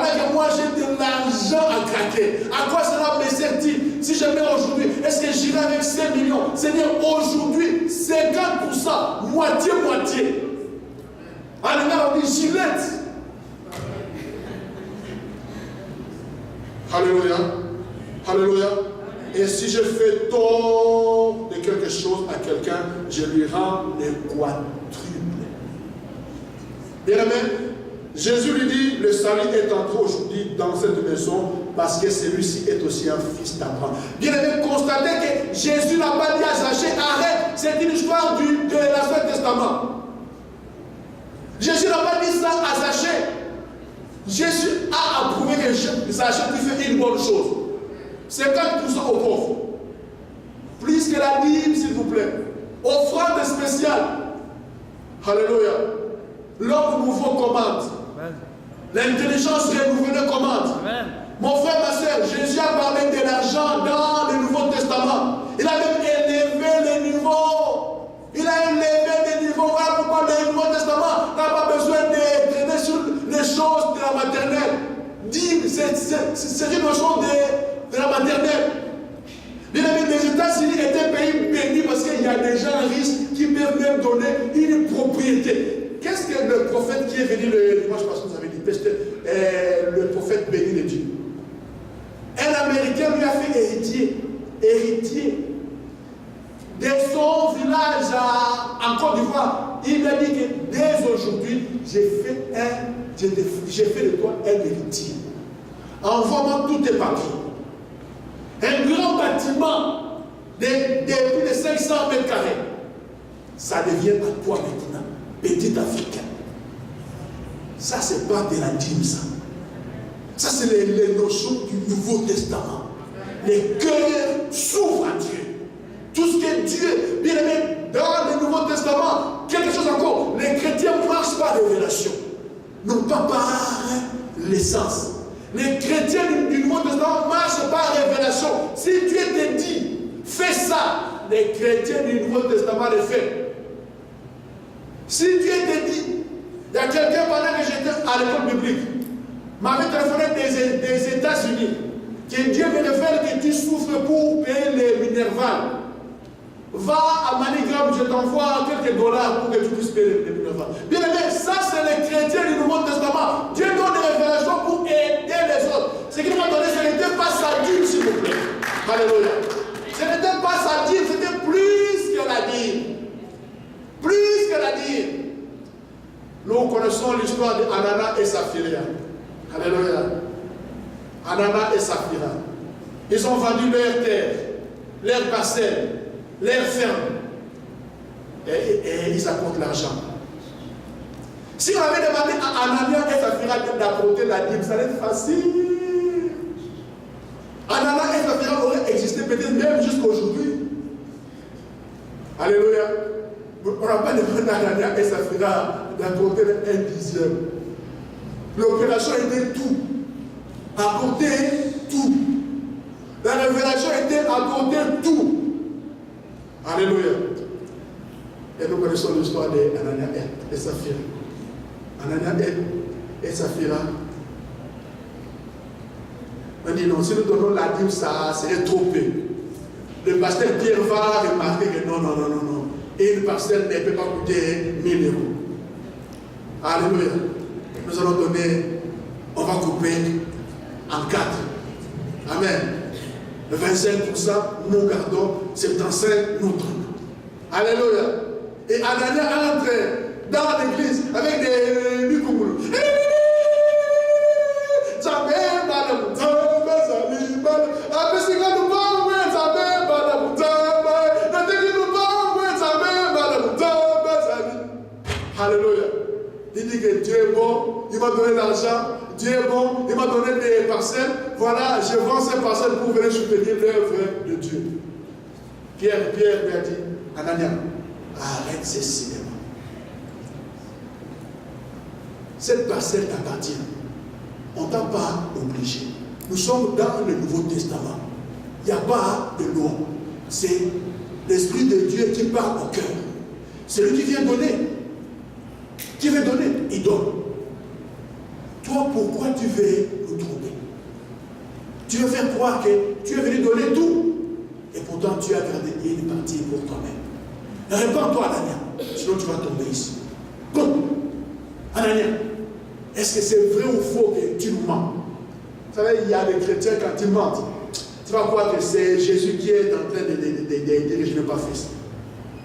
pendant que moi j'ai de l'argent à craquer, à quoi cela me sert-il? Si je mets aujourd'hui, est-ce que j'irai avec 5 millions? Seigneur, aujourd'hui, 50%, moitié-moitié. Alléluia, on dit gilette. Alléluia. Alléluia. Et si je fais tort de quelque chose à quelqu'un, je lui rends le quadruple. Bien aimé, Jésus lui dit, le salut est entré aujourd'hui dans cette maison parce que celui-ci est aussi un fils d'Abraham. Bien aimé, constatez que Jésus n'a pas dit à Zachée, arrête, c'est une histoire de l'Ancien Testament. Jésus n'a pas dit ça à Zachée. Jésus a approuvé que Zachée tu fais une bonne chose. 50% aux pauvres. Plus que la dîme, s'il vous plaît. Offrande spéciale. Alléluia. L'homme nouveau commande. L'intelligence renouvelée commande. Amen. Mon frère, ma soeur, Jésus a parlé de l'argent dans le Nouveau Testament. Il a même élevé les niveaux. Il a élevé les niveaux. Voilà pourquoi le Nouveau Testament n'a pas besoin de traîner sur les choses de la maternelle. Dîme, c'est une notion de la maternelle. Bien aimé, les États-Unis étaient un pays béni parce qu'il y a des gens riches qui peuvent même donner une propriété. Qu'est-ce que le prophète qui est venu le dimanche passé nous avait dit? Le prophète béni de Dieu. Un Américain lui a fait héritier de son village en Côte d'Ivoire. Il lui a dit que dès aujourd'hui, j'ai fait de toi un héritier. Envoie-moi tous tes papiers. Un grand bâtiment de plus de 500 mètres carrés. Ça devient à toi maintenant, petit Africain. Ça, c'est pas de la dîme, ça. Ça, c'est les notions du Nouveau Testament. Les cœurs s'ouvrent à Dieu. Tout ce que Dieu, bien aimé, dans le Nouveau Testament, quelque chose encore, les chrétiens marchent par révélation, non pas par l'essence. Les chrétiens du Nouveau Testament marchent par révélation. Si Dieu te dit, fais ça, les chrétiens du Nouveau Testament le font. Si Dieu te dit, il y a quelqu'un pendant que j'étais à l'école biblique, m'avait téléphoné des États-Unis, que Dieu veut faire que tu souffres pour payer les Minerval. Va à Manigram, je t'envoie quelques dollars pour que tu puisses payer les Minerval. Bien aimé, ça c'est les chrétiens du Nouveau Testament. Dieu donne des révélations pour aider les autres. Ce qu'il m'a donné, ce n'était pas sa dîme, s'il vous plaît. Alléluia. Ce n'était pas sa dîme, c'était plus que la dîme. Plus que la dîme. Nous connaissons l'histoire d'Anana et Saphira. Alléluia. Anana et Saphira. Ils ont vendu leur terre, leur parcelle, leur ferme. Et ils apportent l'argent. Si on avait demandé à Anania et Saphira d'apporter la dîme, ça allait être facile. Anana et Saphira auraient existé peut-être même jusqu'à aujourd'hui. Alléluia. On n'a pas demandé à Anania et Saphira d'apporter un dixième. L'opération était tout. Apporter tout. La révélation était apporter tout. Alléluia. Et nous connaissons l'histoire d'Anania et Saphira. Anania et Saphira. On dit non, si nous donnons la dîme, ça serait trop peu. Le pasteur Pierre va remarquer que non. Une parcelle ne peut pas coûter 1000 euros. Alléluia. Nous allons donner, on va couper en 4. Amen. 25%, nous gardons, 75%, nous donnons. Alléluia. Et Anania entre dans l'église avec des Nukumbulu. Alléluia. Il dit que Dieu est bon, il m'a donné l'argent, Dieu est bon, il m'a donné des parcelles. Voilà, je vends ces parcelles pour venir soutenir l'œuvre de Dieu. Pierre lui a dit, Anania, arrête ces cinémas. Cette parcelle t'appartient. On ne t'a pas obligé. Nous sommes dans le Nouveau Testament. Il n'y a pas de loi. C'est l'Esprit de Dieu qui parle au cœur. C'est lui qui vient donner. Qui veut donner, il donne. Toi, pourquoi tu veux nous tromper? Tu veux faire croire que tu es venu donner tout. Et pourtant, tu as gardé une partie pour toi-même. Réponds-toi, Anania. Sinon, tu vas tomber ici. Bon, Anania, est-ce que c'est vrai ou faux que tu nous mens? Vous savez, il y a des chrétiens, quand ils mentent, tu vas croire que c'est Jésus qui est en train de dire que je n'ai pas fait ça.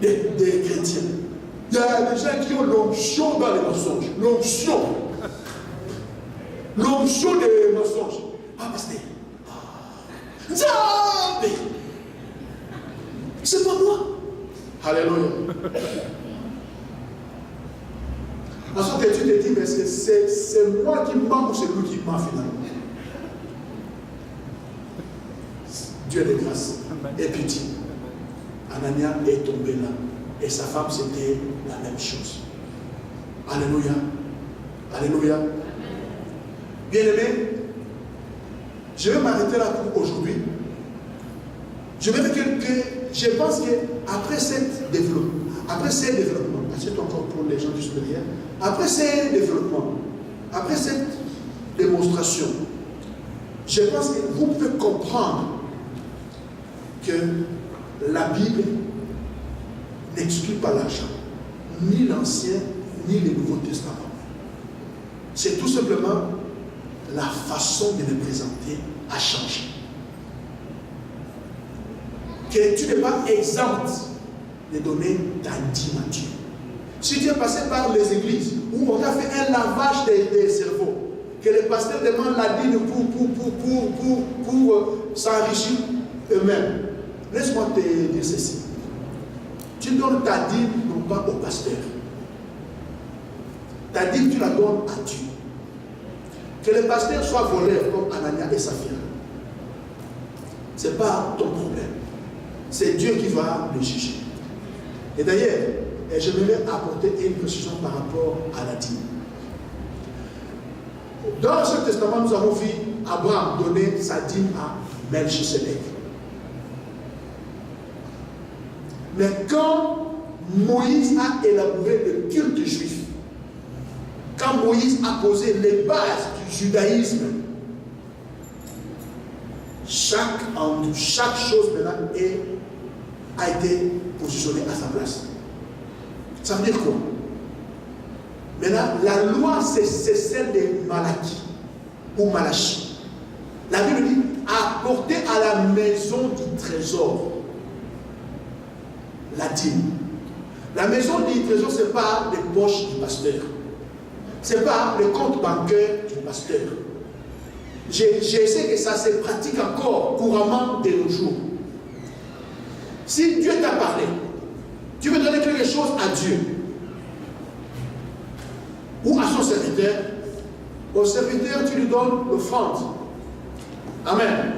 Des chrétiens. Il y a des gens qui ont l'onction dans les mensonges. L'onction. L'onction des mensonges. Ah, pasteur. C'est pas moi. Alléluia. Ensuite, tu te dis, mais c'est moi qui mens ou c'est lui qui ment finalement? Dieu de grâce et pitié. Anania est tombé là. Et sa femme, c'était la même chose. Alléluia. Alléluia. Bien-aimé, je vais m'arrêter là pour aujourd'hui. Je vais dire que je pense qu'après ces développements, c'est encore pour les gens du supérieur, après ces développements, après cette démonstration, je pense que vous pouvez comprendre que la Bible n'exclut pas l'argent, ni l'Ancien, ni le Nouveau Testament. C'est tout simplement la façon de le présenter a changé. Que tu n'es pas exempt de donner ta dîme à Dieu. Si tu es passé par les églises où on t'a fait un lavage des cerveaux, que les pasteurs demandent la dîme pour s'enrichir eux-mêmes, laisse-moi te dire ceci. Tu donnes ta dîme non pas au pasteur. Ta dîme, tu la donnes à Dieu. Que le pasteur soit voleur comme Anania et Saphira, ce n'est pas ton problème. C'est Dieu qui va le juger. Et d'ailleurs, j'aimerais apporter une précision par rapport à la dîme. Dans l'Ancien Testament, nous avons vu Abraham donner sa dîme à Melchisedec. Mais quand Moïse a élaboré le culte juif, quand Moïse a posé les bases du judaïsme, chaque chose maintenant a été positionnée à sa place. Ça veut dire quoi? Maintenant, la loi, c'est celle de Malachie ou Malachie. La Bible dit apporter à la maison du trésor la dîme. La maison du trésor, ce n'est pas les poches du pasteur. Ce n'est pas le compte bancaire du pasteur. Je sais que ça se pratique encore couramment de nos jours. Si Dieu t'a parlé, tu veux donner quelque chose à Dieu ou à son serviteur, au serviteur tu lui donnes l'offrande. Amen.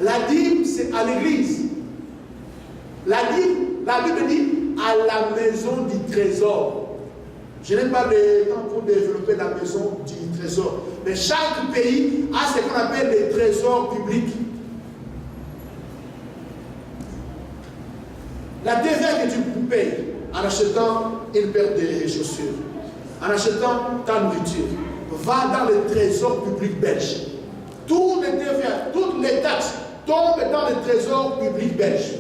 La dîme, c'est à l'église. La dîme, la Bible dit à la maison du trésor. Je n'ai pas le temps pour développer la maison du trésor. Mais chaque pays a ce qu'on appelle les trésors publics. La TVA que tu payes en achetant une paire de chaussures, en achetant ta nourriture, va dans le trésor public belge. Tous les TVA, toutes les taxes tombent dans le trésor public belge.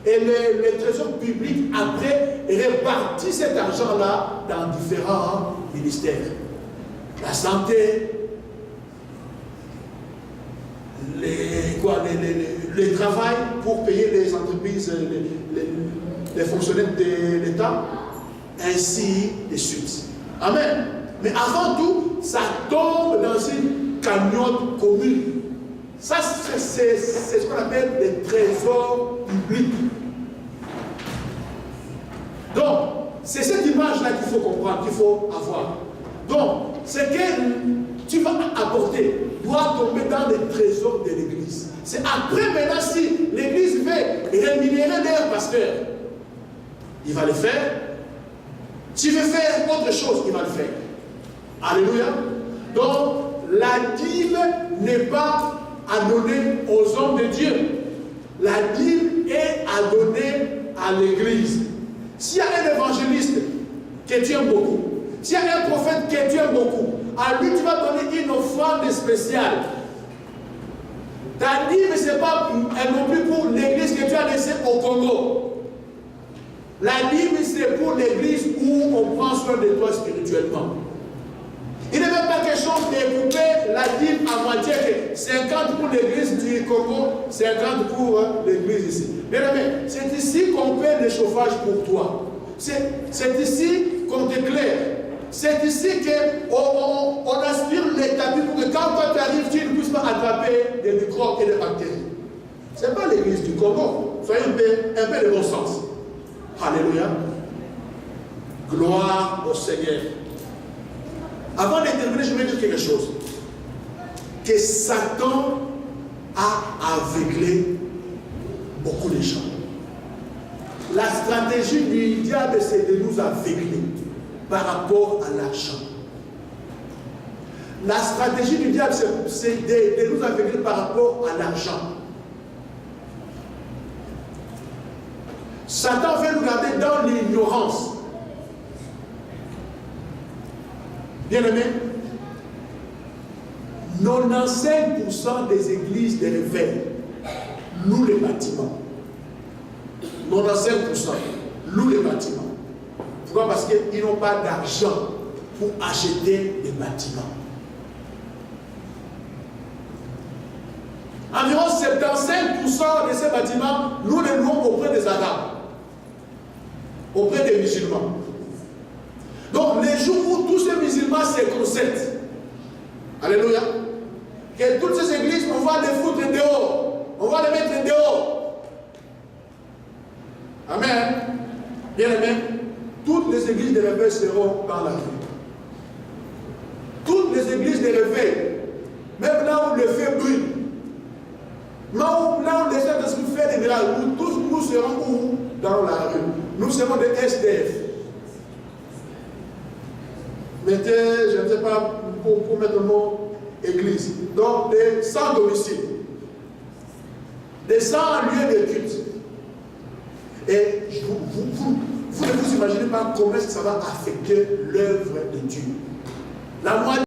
Et le trésor public, après, répartit cet argent-là dans différents ministères. La santé, le travail pour payer les entreprises, les fonctionnaires de l'État, ainsi de suite. Amen. Mais avant tout, ça tombe dans une cagnotte commune. Ça, c'est ce qu'on appelle les trésors publics. Donc, c'est cette image-là qu'il faut comprendre, qu'il faut avoir. Donc, ce que tu vas apporter doit tomber dans les trésors de l'Église. C'est après maintenant, si l'Église veut rémunérer leur pasteur, il va le faire. S'il veut faire autre chose, il va le faire. Alléluia. Donc, la dîme n'est pas à donner aux hommes de Dieu. La dîme est à donner à l'Église. S'il y a un évangéliste que tu aimes beaucoup, s'il y a un prophète que tu aimes beaucoup, à lui tu vas donner une offrande spéciale. Ta dîme, ce n'est pas non plus pour l'église que tu as laissée au Congo. La dîme, c'est pour l'église où on prend soin de toi spirituellement. Il n'est même pas question de couper la dîme à moitié, que 50 pour l'église du Congo, 50 pour l'église ici. Bien aimé, c'est ici qu'on paie le chauffage pour toi. C'est ici qu'on t'éclaire. C'est ici qu'on aspire les tapis pour que quand toi tu arrives, tu ne puisses pas attraper des microbes et des bactéries. Ce n'est pas l'église du Congo. Soyez un peu de bon sens. Alléluia. Gloire au Seigneur. Avant de terminer, je vais dire quelque chose. Que Satan a aveuglé beaucoup de gens. La stratégie du diable, c'est de nous aveugler par rapport à l'argent. La stratégie du diable, c'est de nous aveugler par rapport à l'argent. Satan veut nous garder dans l'ignorance. Bien-aimés, 95% des églises de réveil louent les bâtiments. 95% louent les bâtiments. Pourquoi? Parce qu'ils n'ont pas d'argent pour acheter des bâtiments. Environ 75% de ces bâtiments, nous les louons auprès des Arabes, auprès des musulmans. Donc, les jours où tous ces musulmans se concertent, alléluia, que toutes ces églises, on va les foutre dehors, on va les mettre dehors. Amen. Bien aimé, toutes les églises de réveil seront dans la rue. Toutes les églises de réveil, même là où le feu brûle, là où les Saint-Esprit fait des miracles, nous serons où? Dans la rue. Nous serons des SDF. Mettez, je ne sais pas, pour mettre le mot église. Donc, des sans domicile. Des sans lieux de culte. Et vous ne vous imaginez pas comment ça va affecter l'œuvre de Dieu. La moitié